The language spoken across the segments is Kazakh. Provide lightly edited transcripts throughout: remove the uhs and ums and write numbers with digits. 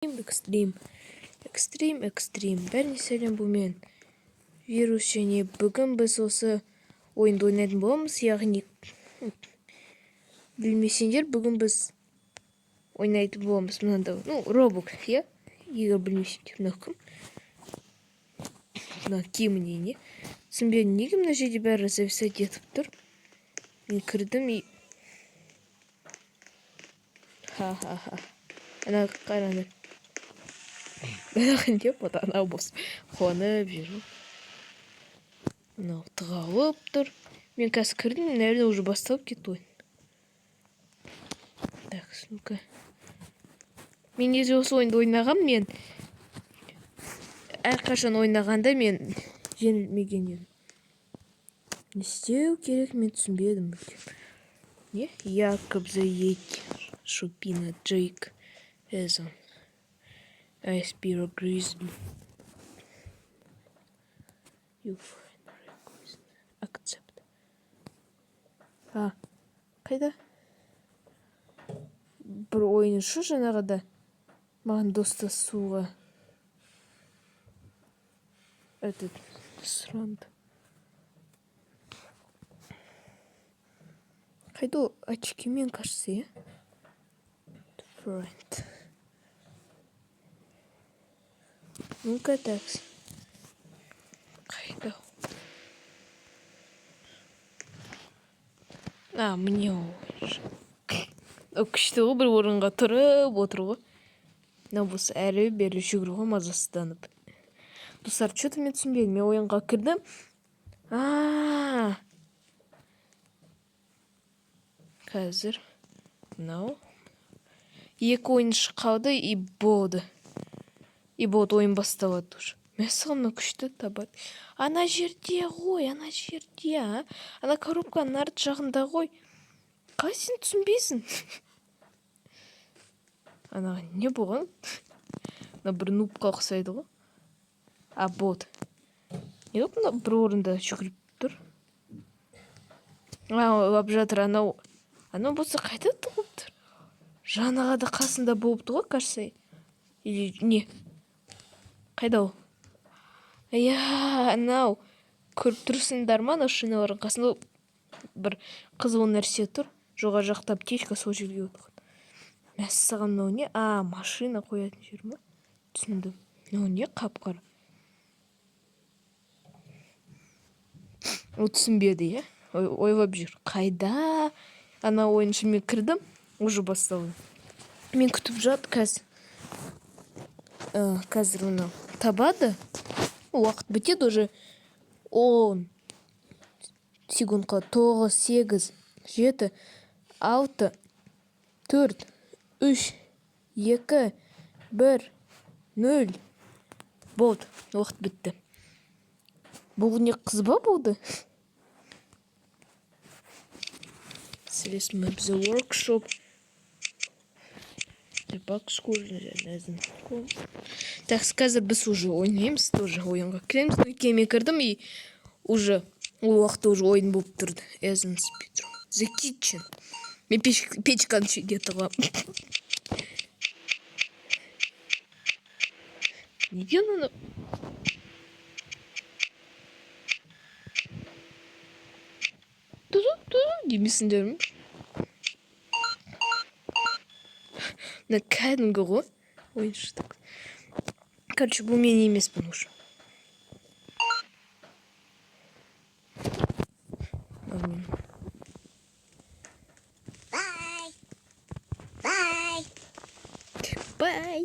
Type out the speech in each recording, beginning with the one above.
экстрим. Бәріне сәлем, бұл мен Вирус, және бүгін біз осы ойынды ойнайтын боламыз. Яғни білмесеңдер, бүгін біз ойнайтын боламыз мынандай, Roblox, иә? Егер білмесеңдер, мына кім? Мына кім не? Түсінбедім, неге мына жерде бәрі зависать етіп тұр? Мен кірдім и ха-ха-ха. Ана қараңдар. Бәрін деп, анау бос қуанып жүр. Мынау тығалып тұр. Мен қазір кірдім, наверное, уже басталып кетті ойын. Так, ну-ка. Мен езі осы ойынды ойнағам, мен әрқашан ойнағанда мен жеңілмеген едім. Не істеу керек, мен түсінбедім. Не? Якоб Заеки, Шупина, Джейк, Эзон, Айспиро, Гризли. Акцепт. Қайда? Бір ойыншы жаңағыда маған достасуға этот сұранды. Қайда ол очкимен кажется, иә? Friend. Ну-ка, такс. Қайда ол? Мне ойыншы. Күшті ғой, бір орынға тұрып отыр ғой. Мынау болса әрі-бері жүгіру ғой, мазасызданып. Достар, что-то мен түсінбедім. Мен ойынға кірдім. Қазір мынау екі ойыншы қалды и болды. И болды, ойын басталады уже. Мәссаған, күшті табады. Ана жерде ғой, ана жерде, ана коробканың арт жағында ғой. Қалай сен түсінбейсің? Ана не болған? Ана бір нубқа ұқсайды ғой. Бот. Не ғой, мына бір орында жүгіріп тұр. Лап жатыр, анау болса қайда тұғып тұр? Жаңаға да қасында болыпты ғой, кажется. Или не? Қайда ол? Анау көріп тұрсыңдар ма, шиналардың қасында бір қызыл нәрсе тұр. Жоға жақта аптечка, сол жерге отырған. Мәссаған, мынау не? Машина қоятын жер ма? Түсіндім. Мынау не? Қап-қара. Ол түсінбеді, иә? Ойлап жүр. Қайда? Ана ойыншы, мен кірдім, уже басталды. Мен күтіп жат, қазір мынау табады. Уақыт бітеді уже 10 секундқа. 9, 8, 7, 6, 4, 3, 2, 1, 0. Болды, уақыт бітті. Бұл не қыз ба болды? Select map the workshop. Дебаг скоро, не знаю. Так, қазір біз уже ойнаймыз, тоже ойынға кіреміз. Мен кірдім и уже ол уақытта уже ойын болып тұрды. Эзен спидрун. The kitchen. Мен печканы шеге тығам. Неге оны? Демесіңдер ме? Мына кәдімгі ғой. Ойыншыдық. Короче, бұл мен емеспін уже. Бай.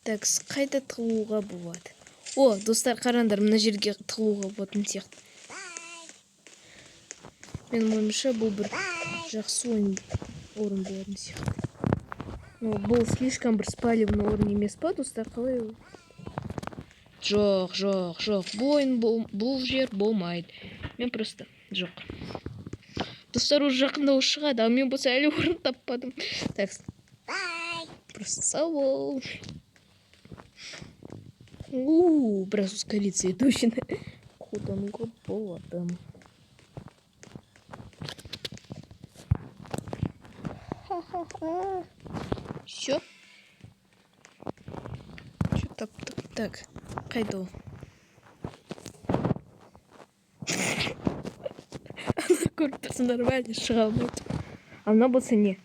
Так, қайда тығуға болады? Достар, қараңдар, мына жерге тығуға болатын сияқты. Мен ойымша, бұл бір жақсы орын болатын сияқты. Бұл слишком бір спалевный орын емес па, достар, қалай ол? Жоқ. Бұл жер болмайды. Мен просто жоқ. Достар, уже жақында шығады, мен болса әлі орын таппадым. Так, просто сау бол. Біраз ускориться идущий. Қолдануға болады. Все. Что таптық? Так, қайда ол? Ана көріп тұрсың, нормально шыға алмайды. А мына болса не?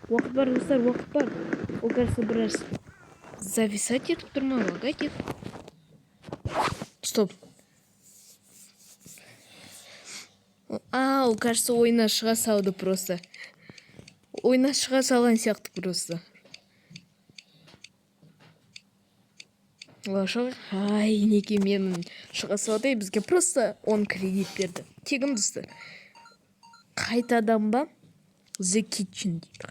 Уақыт бар, достар, уақыт бар. Ол кажется біраз зависать етіп тұр ма, лагать етіп. Стоп. Ол кажется ойына шыға салды просто. Ойына шыға салған сияқты просто. Ай, неге менің шыға салды, бізге просто 10 кредит берді. Тегім достар. Қайтадан ба? The Kitchen дейді,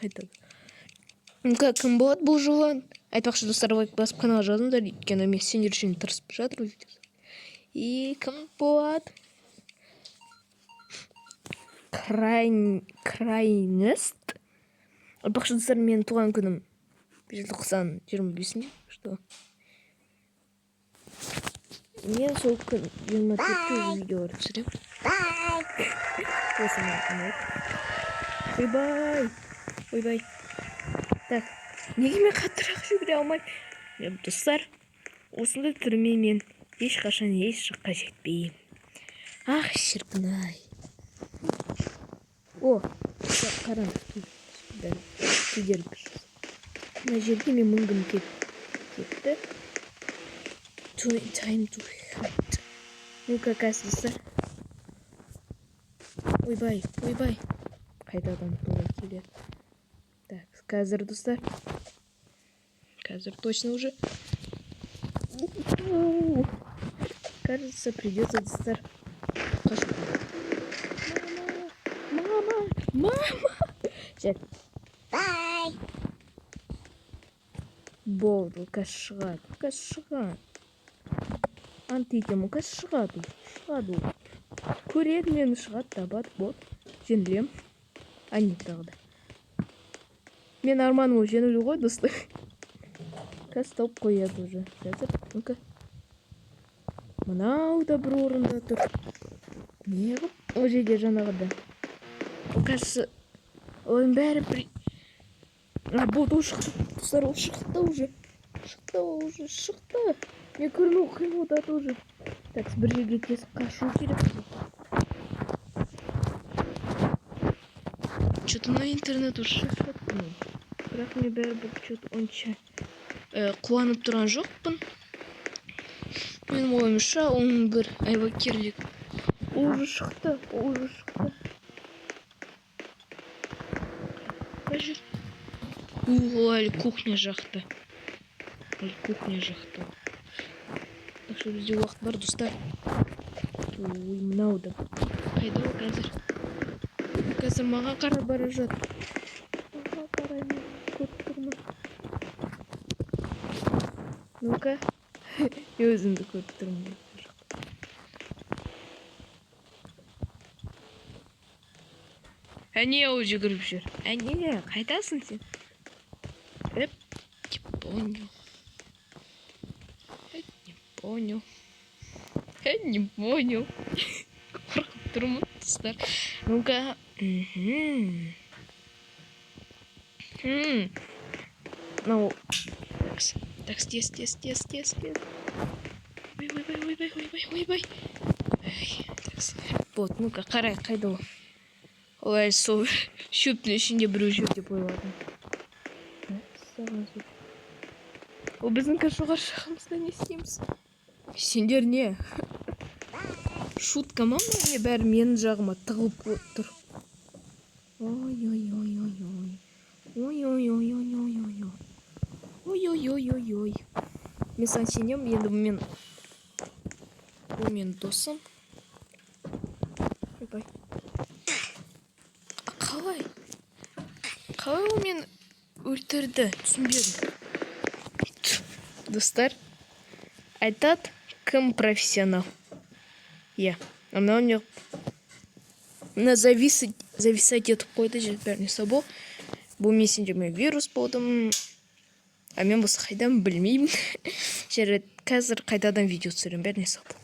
қайтадан. Кім болады бұл жолы? Айтпақшы достар, лайк басып каналға жазыңдар, өйткені мен сендер үшін тырысып жатыр. И кім болады? Крайнест. Айтпақшы достар, менің туған күнім желтоқсан 25-інде. Что? Мен сол күн 24-ке видеолар түсіремін. Ойбай. Ойбай. Так, неге мен қаттырақ жүгіре алмаймын? Достар, осындай түрімен мен ешқашан еш жаққа жетпеймін. Ах, шіркін-ай. О, қараңыз. Кедергі. Мына жерге мен мүнгім кетті. Time to hunt. Ну-ка, достар. Ойбай. Қайтадан тура келеді. Так, қазір, достар. Қазір точно уже. Кажется, придется, достар. Мама! Сейчас. Бай! Болды, қазір шығады. Антитему, қазір шығады. Көреді мені шығады, табады, болды. Жеңілем. Не тағы да. Мен арманым ол жеңілу ғой, достар. Қазір тауып қояды уже. Қазір, ну-ка. Мынау да бір орында тұр. Не ғып? Ол жерде жаңағыда. Ол кажется, оның бәрі бір... болды, ол шықты. Достар, ол шықты уже. Шықты. Мен көріну қимылдады уже. Так, бір жерге тез қашу керек. Что-то на интернет уже шықты. Бірақ мен бәрібір что-то онша қуанып тұрған жоқпын. Менің ойымша, оның бір айвакерлік. Ол уже шықты. Қажыр. Әлі кухня жақты. Так что бізде уақыт бар, достар. Ой, мынау да. Қайда ол қазір? Қазір маған қарап бара жатыр. Маған қарай, мен көріп тұрмын. Ну-ка. Өзімді көріп тұрмын. Әне ол жүгіріп жүр. Әне, қайтасың сен? Не понял. Қорқып тұрмын, достар. Ну-ка. Ну, так, тез. Ойбай. Вот, ну-ка, қарай, қайда ол? Олай сол шөптің ішінде біреу жүр деп ойладым. Ол біздің кашуға шығымызда не істейміз? Сендер не? Шутка ма не бәрі менің жағыма тығылып тұр. Ой. Мен саған сенем, енді бұл мен досым. Ойбай. Қалай ол мен өлтірді? Түсінбедім. Достар, айтады, кім профессионал? Ана не... Мына зависать етіп қойды, бәріне сабо. Бұл мессенджерме вирус болдым. Мен болса қайдан білмеймін. Қазір қайтадан видео түсірем, бәріне сабо.